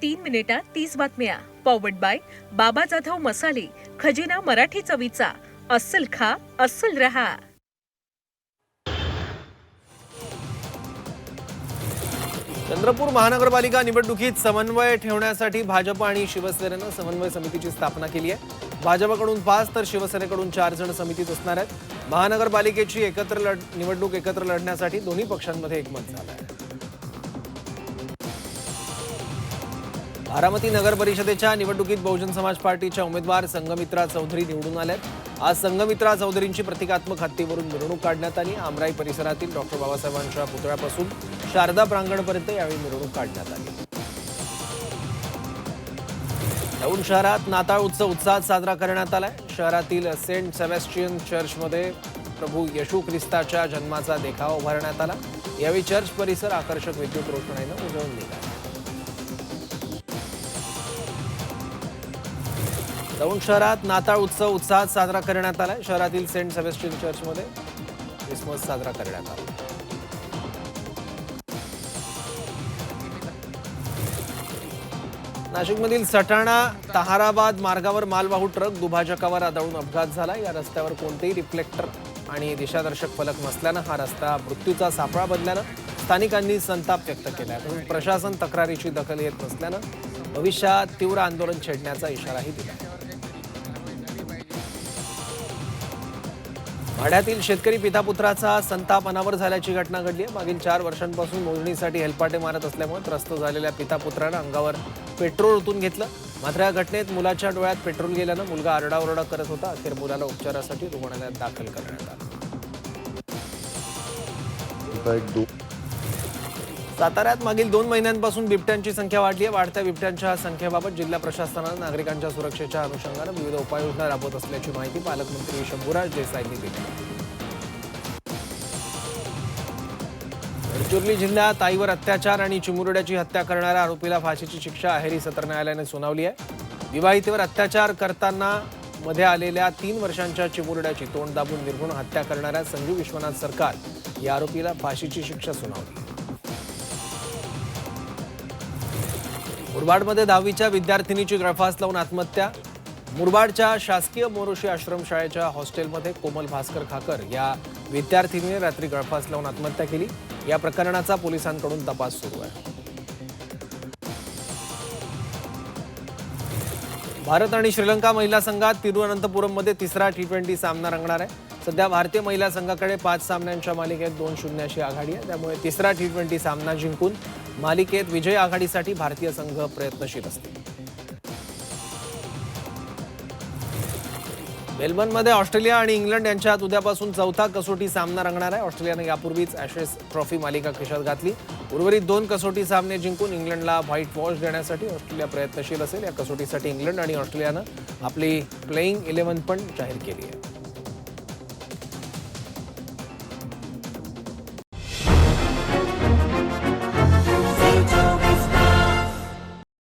3 मिनिटात 30 बातम्या. Powered by बाबा जाधव मसाले, खजिना मराठी चवीचा. अस्सल खा, अस्सल रहा. चंद्रपूर महानगरपालिका निवडणुकीत समन्वय ठेवण्यासाठी भाजप आणि शिवसेनेनं समन्वय समितीची स्थापना केली आहे. भाजपकडून 5 तर शिवसेनेकडून 4 जण समितीत असणार आहेत. महानगरपालिकेची निवडणूक एकत्र लढण्यासाठी दोन्ही पक्षांमध्ये एकमत झालं आहे. बारामती नगर परिषदेच्या निवडणुकीत बहुजन समाज पार्टीच्या उमेदवार संघमित्रा चौधरी निवडून आल्यात. आज संघमित्रा चौधरींची प्रतिकात्मक हत्तीवरून मिरवणूक काढण्यात आली. आमराई परिसरातील डॉक्टर बाबासाहेबांच्या पुतळ्यापासून शारदा प्रांगणपर्यंत यावेळी मिरवणूक काढण्यात आली. दौंड शहरात नाताळ उत्सव उत्साहात साजरा करण्यात आलाय. शहरातील सेंट सेबॅस्टियन चर्चमध्ये प्रभू येशू ख्रिस्ताच्या जन्माचा देखावा उभारण्यात आला. यावेळी चर्च परिसर आकर्षक विद्युत रोषणाईनं उजळून निघाला. दौंड शहरात नाताळ उत्सव उत्साहात साजरा करण्यात आलाय. शहरातील सेंट सेबॅस्टियन चर्चमध्ये ख्रिसमस साजरा करण्यात आला. नाशिकमधील सटाणा ताहाराबाद मार्गावर मालवाहू ट्रक दुभाजकावर आदळून अपघात झाला. या रस्त्यावर कोणतेही रिफ्लेक्टर आणि दिशादर्शक फलक नसल्यानं हा रस्ता मृत्यूचा सापळा बनल्यानं स्थानिकांनी संताप व्यक्त केला. प्रशासन तक्रारीची दखल घेत नसल्यानं भविष्यात तीव्र आंदोलन छेडण्याचा इशाराही दिला. माढ्यातील शेतकरी पितापुत्राचा संताप अनावर झाल्याची घटना घडली आहे. मागील 4 वर्षांपासून मोजणीसाठी हेलपाटे मारत असल्यामुळे त्रस्त झालेल्या पितापुत्रानं अंगावर पेट्रोल ओतून घेतलं. मात्र या घटनेत मुलाच्या डोळ्यात पेट्रोल गेल्यानं मुलगा आरडाओरडा करत होता. अखेर मुलाला उपचारासाठी रुग्णालयात दाखल करण्यात आलं. साताऱ्यात मागील 2 महिन्यांपासून बिबट्यांची संख्या वाढली आहे. वाढत्या बिबट्यांच्या संख्येबाबत जिल्हा प्रशासनानं नागरिकांच्या सुरक्षेच्या अनुषंगानं विविध उपाययोजना राबवत असल्याची माहिती पालकमंत्री शंभूराज देसाईंनी दिली. गडचिरोली जिल्ह्यात आईवर अत्याचार आणि चिमुरड्याची हत्या करणाऱ्या आरोपीला फाशीची शिक्षा अहेरी सत्र न्यायालयाने सुनावली आहे. विवाहितेवर अत्याचार करताना मध्ये आलेल्या 3 वर्षांच्या चिमुरड्याची तोंड दाबून निर्घृण हत्या करणाऱ्या संजू विश्वनाथ सरकार या आरोपीला फाशीची शिक्षा सुनावली. मुरबाडमध्ये 10वीच्या विद्यार्थिनीची गळफास लावून आत्महत्या. मुरबाडच्या शासकीय मोरोशी आश्रमशाळेच्या हॉस्टेलमध्ये कोमल भास्कर खाकर या विद्यार्थिनीने रात्री गळफास लावून आत्महत्या केली. या प्रकरणाचा पोलिसांकडून तपास सुरू आहे. भारत आणि श्रीलंका महिला संघात तिरुअनंतपुरममध्ये तिसरा T20 सामना रंगणार आहे. सध्या भारतीय महिला संघाकडे 5 सामन्यांच्या मालिकेत 2-0 अशी आघाडी आहे. त्यामुळे तिसरा T20 सामना जिंकून मालिकेत विजय आघाडीसाठी भारतीय संघ प्रयत्नशील असतील. मेलबर्नमध्ये ऑस्ट्रेलिया आणि इंग्लंड यांच्यात उद्यापासून 4था कसोटी सामना रंगणार आहे. ऑस्ट्रेलियाने यापूर्वीच ॲशेस ट्रॉफी मालिका खिशात घातली. उर्वरित 2 कसोटी सामने जिंकून इंग्लंडला व्हाईट वॉश देण्यासाठी ऑस्ट्रेलिया प्रयत्नशील असेल. या कसोटीसाठी इंग्लंड आणि ऑस्ट्रेलियानं आपली प्लेइंग 11 पण जाहीर केली आहे.